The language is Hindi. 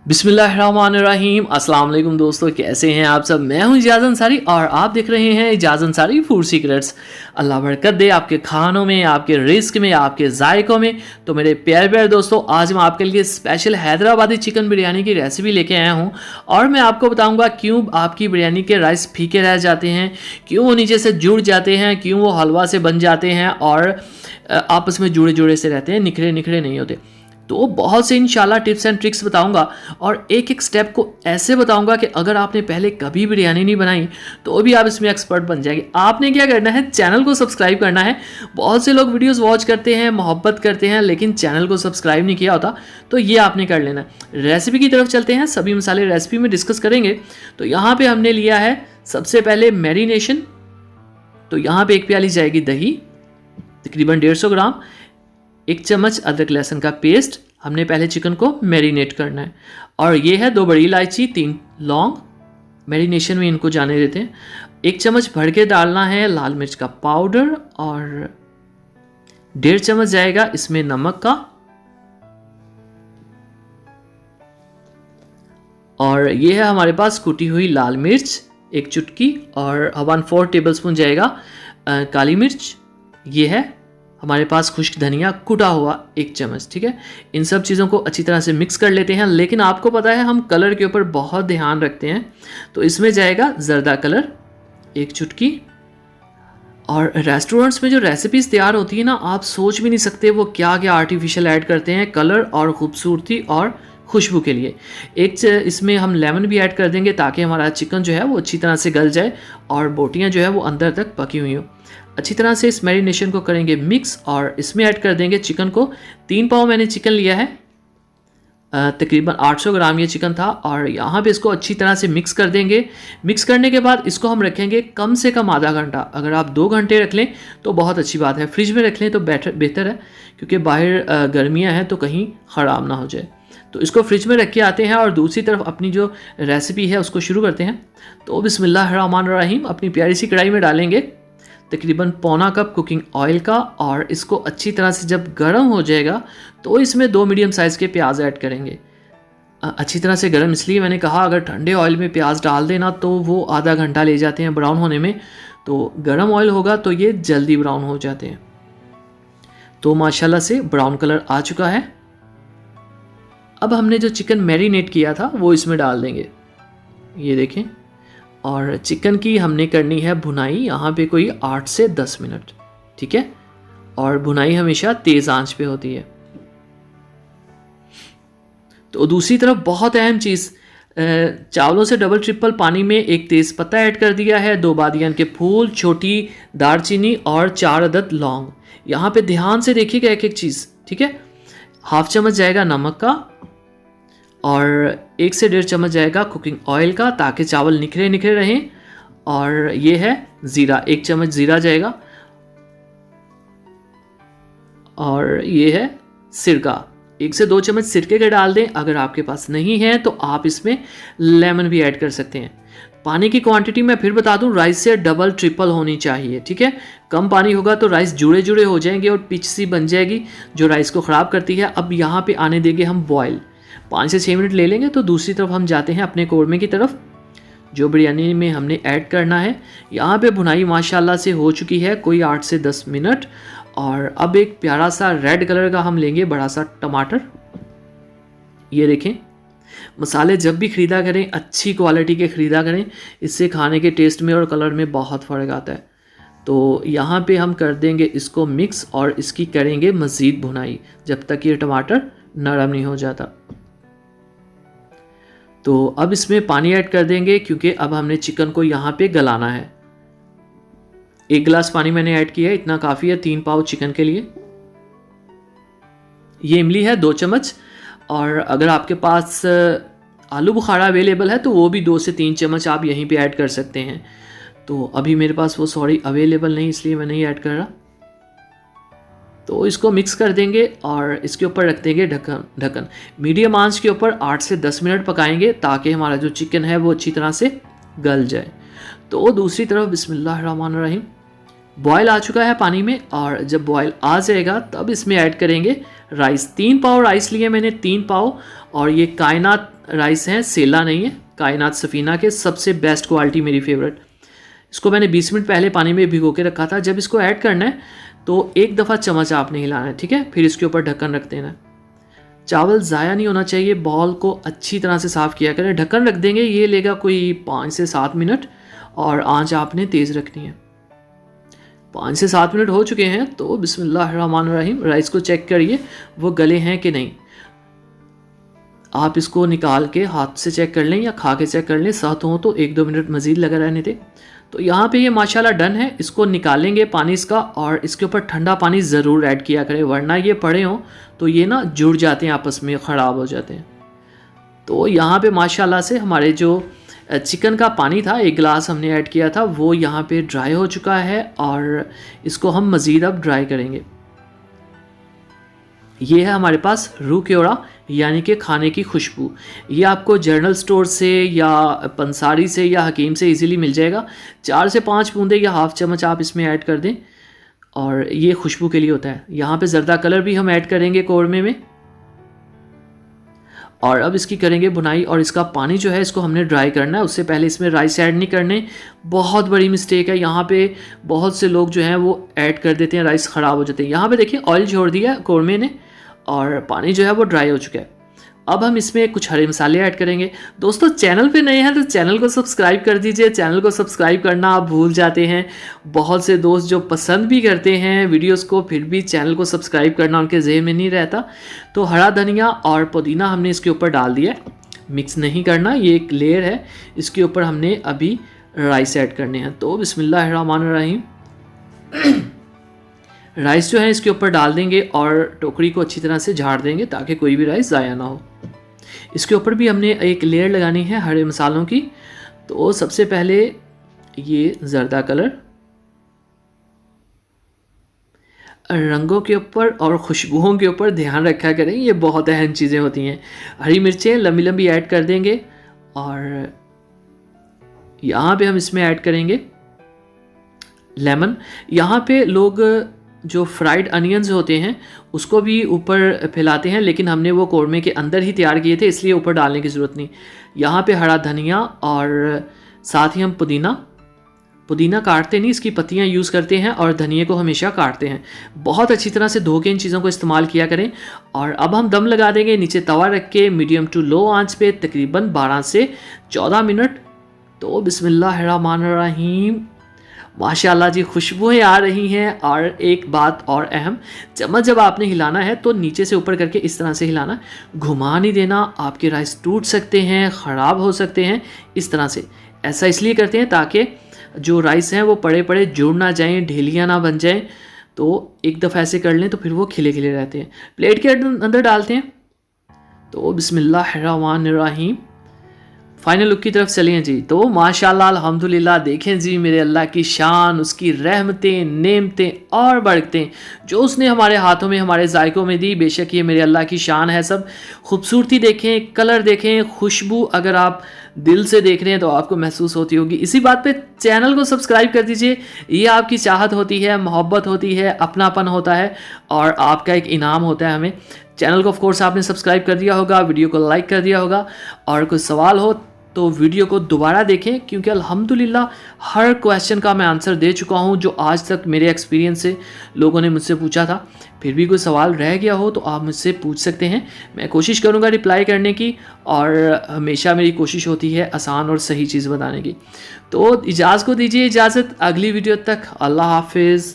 बिस्मिल्लाहिर्रहमानिर्रहीम। अस्सलाम वालेकुम दोस्तों, कैसे हैं आप सब। मैं हूं इजाज़ अंसारी और आप देख रहे हैं इजाज़ अंसारी फूड सीक्रेट्स। अल्लाह बरकत दे आपके खानों में, आपके रिस्क में, आपके जायकों में। तो मेरे प्यारे प्यारे दोस्तों, आज मैं आपके लिए स्पेशल हैदराबादी चिकन बिरयानी की रेसिपी लेके आया हूं और मैं आपको बताऊंगा क्यों आपकी बिरयानी के राइस फीके रह जाते हैं, क्यों वो नीचे से जुड़ जाते हैं, क्यों वो हलवा से बन जाते हैं और आपस में जुड़े जुड़े से रहते हैं, निखरे निखरे नहीं होते। तो बहुत से इंशाल्लाह टिप्स एंड ट्रिक्स बताऊंगा और एक एक स्टेप को ऐसे बताऊंगा कि अगर आपने पहले कभी बिरयानी नहीं बनाई तो भी आप इसमें एक्सपर्ट बन जाएंगे। आपने क्या करना है, चैनल को सब्सक्राइब करना है। बहुत से लोग वीडियोस वॉच करते हैं, मोहब्बत करते हैं, लेकिन चैनल को सब्सक्राइब नहीं किया होता, तो ये आपने कर लेना। रेसिपी की तरफ चलते हैं, सभी मसाले रेसिपी में डिस्कस करेंगे। तो यहाँ पर हमने लिया है सबसे पहले मैरिनेशन। तो यहाँ पर 1 प्याली जाएगी दही, तकरीबन 150 ग्राम, 1 चम्मच अदरक लहसुन का पेस्ट। हमने पहले चिकन को मैरिनेट करना है और ये है 2 बड़ी इलायची, 3 लौंग, मैरिनेशन में इनको जाने देते हैं। 1 चम्मच भर के डालना है लाल मिर्च का पाउडर और 1.5 चम्मच जाएगा इसमें नमक का, और ये है हमारे पास कुटी हुई लाल मिर्च 1 चुटकी, और 1/4 टेबलस्पून जाएगा काली मिर्च। ये है हमारे पास खुश्क धनिया कुटा हुआ 1 चम्मच। ठीक है, इन सब चीज़ों को अच्छी तरह से मिक्स कर लेते हैं। लेकिन आपको पता है हम कलर के ऊपर बहुत ध्यान रखते हैं, तो इसमें जाएगा ज़र्दा कलर 1 चुटकी। और रेस्टोरेंट्स में जो रेसिपीज़ तैयार होती है ना, आप सोच भी नहीं सकते वो क्या क्या आर्टिफिशियल ऐड करते हैं कलर और ख़ूबसूरती और खुशबू के लिए। इसमें हम लेमन भी ऐड कर देंगे ताकि हमारा चिकन जो है वो अच्छी तरह से गल जाए और बोटियाँ जो है वो अंदर तक पकी हुई हों। अच्छी तरह से इस मैरिनेशन को करेंगे मिक्स और इसमें ऐड कर देंगे चिकन को। 3 पाव मैंने चिकन लिया है, तकरीबन 800 ग्राम ये चिकन था, और यहाँ पे इसको अच्छी तरह से मिक्स कर देंगे। मिक्स करने के बाद इसको हम रखेंगे कम से कम आधा घंटा। अगर आप 2 घंटे रख लें तो बहुत अच्छी बात है, फ्रिज में रख लें तो बेहतर है, क्योंकि बाहर गर्मियाँ हैं तो कहीं ख़राब ना हो जाए। तो इसको फ्रिज में रख के आते हैं और दूसरी तरफ अपनी जो रेसिपी है उसको शुरू करते हैं। तो बिस्मिल्लाहिर्रहमानिर्रहीम, अपनी प्यारी सी कढ़ाई में डालेंगे तकरीबन पौना कप कुकिंग ऑयल का, और इसको अच्छी तरह से जब गर्म हो जाएगा तो इसमें 2 मीडियम साइज़ के प्याज ऐड करेंगे। अच्छी तरह से गर्म इसलिए मैंने कहा, अगर ठंडे ऑयल में प्याज डाल देना तो वो आधा घंटा ले जाते हैं ब्राउन होने में, तो गर्म ऑयल होगा तो ये जल्दी ब्राउन हो जाते हैं। तो माशाल्लाह से ब्राउन कलर आ चुका है। अब हमने जो चिकन मैरिनेट किया था वो इसमें डाल देंगे, ये देखें। और चिकन की हमने करनी है भुनाई, यहाँ पे कोई 8 से 10 मिनट। ठीक है, और भुनाई हमेशा तेज़ आंच पे होती है। तो दूसरी तरफ बहुत अहम चीज़, चावलों से डबल ट्रिपल पानी में 1 तेज़ पत्ता ऐड कर दिया है, 2 बादियान के फूल, छोटी दालचीनी और 4 अदद लौंग। यहाँ पे ध्यान से देखिएगा एक एक चीज़। ठीक है, 1/2 चम्मच जाएगा नमक का और 1 से 1.5 चम्मच जाएगा कुकिंग ऑयल का, ताकि चावल निखरे निखरे रहें। और ये है ज़ीरा, 1 चम्मच ज़ीरा जाएगा, और ये है सिरका, 1 से 2 चम्मच सिरके के डाल दें। अगर आपके पास नहीं है तो आप इसमें लेमन भी ऐड कर सकते हैं। पानी की क्वांटिटी मैं फिर बता दूं, राइस से डबल ट्रिपल होनी चाहिए। ठीक है, कम पानी होगा तो राइस जुड़े जुड़े हो जाएंगे और पिच सी बन जाएगी जो राइस को ख़राब करती है। अब यहाँ पे आने देंगे हम बॉयल, 5 से 6 मिनट ले लेंगे। तो दूसरी तरफ हम जाते हैं अपने कोरमे की तरफ, जो बिरयानी में हमने ऐड करना है। यहाँ पे भुनाई माशाल्लाह से हो चुकी है कोई 8 से 10 मिनट। और अब एक प्यारा सा रेड कलर का हम लेंगे बड़ा सा टमाटर। ये देखें, मसाले जब भी ख़रीदा करें अच्छी क्वालिटी के ख़रीदा करें, इससे खाने के टेस्ट में और कलर में बहुत फ़र्क आता है। तो यहाँ पे हम कर देंगे इसको मिक्स और इसकी करेंगे मज़ीद भुनाई जब तक ये टमाटर नरम नहीं हो जाता। तो अब इसमें पानी ऐड कर देंगे, क्योंकि अब हमने चिकन को यहाँ पे गलाना है। 1 गिलास पानी मैंने ऐड किया है, इतना काफ़ी है 3 पाव चिकन के लिए। ये इमली है 2 चम्मच, और अगर आपके पास आलू बुखारा अवेलेबल है तो वो भी 2 से 3 चम्मच आप यहीं पे ऐड कर सकते हैं। तो अभी मेरे पास वो अवेलेबल नहीं, इसलिए मैं नहीं ऐड कर रहा। तो इसको मिक्स कर देंगे और इसके ऊपर रख देंगे ढक्कन। मीडियम आंच के ऊपर 8 से 10 मिनट पकाएंगे ताकि हमारा जो चिकन है वो अच्छी तरह से गल जाए। तो दूसरी तरफ बिस्मिल्लाहिर्रहमानिर्रहीम, बॉयल आ चुका है पानी में, और जब बॉयल आ जाएगा तब इसमें ऐड करेंगे राइस, 3 पाव राइस लिए मैंने, 3 पाव। और ये कायनात राइस हैं, सेला नहीं है, कायनात सफ़ीना के, सबसे बेस्ट क्वालिटी, मेरी फेवरेट। इसको मैंने 20 मिनट पहले पानी में भिगो के रखा था। जब इसको ऐड करना है तो एक दफ़ा चम्मच आपने हिलाना है, ठीक है। फिर इसके ऊपर ढक्कन रख देना है। चावल ज़ाया नहीं होना चाहिए, बॉल को अच्छी तरह से साफ़ किया करें। ढक्कन रख देंगे, ये लेगा कोई 5 से 7 मिनट और आंच आपने तेज़ रखनी है। 5 से 7 मिनट हो चुके हैं तो बिस्मिल्लाहिर्रहमानिर्रहीम, राइस को चेक करिए वो गले हैं कि नहीं। आप इसको निकाल के हाथ से चेक कर लें या खा के चेक कर लें, साथ हो तो 1-2 मिनट मज़ीद लगा रहने दें। तो यहाँ पे ये माशाल्लाह डन है। इसको निकालेंगे पानी इसका, और इसके ऊपर ठंडा पानी ज़रूर ऐड किया करें, वरना ये पड़े हों तो ये ना जुड़ जाते हैं आपस में, ख़राब हो जाते हैं। तो यहाँ पे माशाल्लाह से हमारे जो चिकन का पानी था, 1 गिलास हमने ऐड किया था, वो यहाँ पे ड्राई हो चुका है और इसको हम मज़ीद अब ड्राई करेंगे। ये है हमारे पास रूह क्योड़ा, यानी कि खाने की खुशबू। ये आपको जनरल स्टोर से या पंसारी से या हकीम से इजीली मिल जाएगा। 4 से 5 बूंदे या हाफ चम्मच आप इसमें ऐड कर दें और ये खुशबू के लिए होता है। यहाँ पे जर्दा कलर भी हम ऐड करेंगे कौरमे में। और अब इसकी करेंगे बुनाई, और इसका पानी जो है इसको हमने ड्राई करना है। उससे पहले इसमें राइस ऐड नहीं करने, बहुत बड़ी मिस्टेक है। यहाँ पे बहुत से लोग जो हैं वो ऐड कर देते हैं, राइस ख़राब हो जाते हैं। यहाँ पे देखिए ऑयल छोड़ दिया कौरमे ने और पानी जो है वो ड्राई हो चुका है। अब हम इसमें कुछ हरे मसाले ऐड करेंगे। दोस्तों चैनल पे नए हैं तो चैनल को सब्सक्राइब कर दीजिए। चैनल को सब्सक्राइब करना आप भूल जाते हैं। बहुत से दोस्त जो पसंद भी करते हैं वीडियोस को, फिर भी चैनल को सब्सक्राइब करना उनके ज़हन में नहीं रहता। तो हरा धनिया और पुदीना हमने इसके ऊपर डाल दिया। मिक्स नहीं करना, ये एक लेयर है, इसके ऊपर हमने अभी राइस ऐड करने हैं। तो बिस्मिल्लाहिर्रहमानिर्रहीम, राइस जो है इसके ऊपर डाल देंगे और टोकरी को अच्छी तरह से झाड़ देंगे ताकि कोई भी राइस ज़ाया ना हो। इसके ऊपर भी हमने एक लेयर लगानी है हरे मसालों की। तो सबसे पहले ये जर्दा कलर, रंगों के ऊपर और खुशबुओं के ऊपर ध्यान रखा करें, ये बहुत अहम चीज़ें होती हैं। हरी मिर्चें लंबी लंबी ऐड कर देंगे और यहाँ पे हम इसमें ऐड करेंगे लेमन। यहाँ पे लोग जो फ्राइड अनियंस होते हैं उसको भी ऊपर फैलाते हैं, लेकिन हमने वो कौरमे के अंदर ही तैयार किए थे, इसलिए ऊपर डालने की ज़रूरत नहीं। यहाँ पे हरा धनिया और साथ ही हम पुदीना काटते नहीं, इसकी पत्तियाँ यूज़ करते हैं और धनिया को हमेशा काटते हैं। बहुत अच्छी तरह से धो के इन चीज़ों को इस्तेमाल किया करें। और अब हम दम लगा देंगे नीचे तवा रख के मीडियम टू लो आंच पे तकरीबन 12 से 14 मिनट। तो बिस्मिल्लाहिर्रहमानिर्रहीम, माशाल्लाह जी खुशबुएं आ रही हैं। और एक बात और अहम, चम्मच जब आपने हिलाना है तो नीचे से ऊपर करके इस तरह से हिलाना, घुमा नहीं देना। आपके राइस टूट सकते हैं, ख़राब हो सकते हैं इस तरह से। ऐसा इसलिए करते हैं ताकि जो राइस हैं वो पड़े पड़े जुड़ ना जाएं, ढेलियाँ ना बन जाएं। तो एक दफ़ा ऐसे कर लें तो फिर वो खिले खिले रहते हैं। प्लेट के अंदर डालते हैं। तो बिस्मिल्लाहिर्रहमानिर्रहीम, फाइनल लुक की तरफ चले हैं जी। तो माशाल्लाह अल्हम्दुलिल्लाह, देखें जी मेरे अल्लाह की शान, उसकी रहमतें, नेमतें और बरकतें जो उसने हमारे हाथों में, हमारे जायकों में दी। बेशक ये मेरे अल्लाह की शान है सब। खूबसूरती देखें, कलर देखें, खुशबू अगर आप दिल से देख रहे हैं तो आपको महसूस होती होगी। इसी बात पे चैनल को सब्सक्राइब कर दीजिए। ये आपकी चाहत होती है, मोहब्बत होती है, अपनापन होता है और आपका एक इनाम होता है हमें। चैनल को ऑफ कोर्स आपने सब्सक्राइब कर दिया होगा, वीडियो को लाइक कर दिया होगा। और कोई सवाल हो तो वीडियो को दोबारा देखें, क्योंकि अल्हम्दुलिल्लाह हर क्वेश्चन का मैं आंसर दे चुका हूं जो आज तक मेरे एक्सपीरियंस से लोगों ने मुझसे पूछा था। फिर भी कोई सवाल रह गया हो तो आप मुझसे पूछ सकते हैं, मैं कोशिश करूंगा रिप्लाई करने की। और हमेशा मेरी कोशिश होती है आसान और सही चीज़ बताने की। तो इजाज़त को दीजिए इजाज़त, अगली वीडियो तक अल्लाह हाफिज़।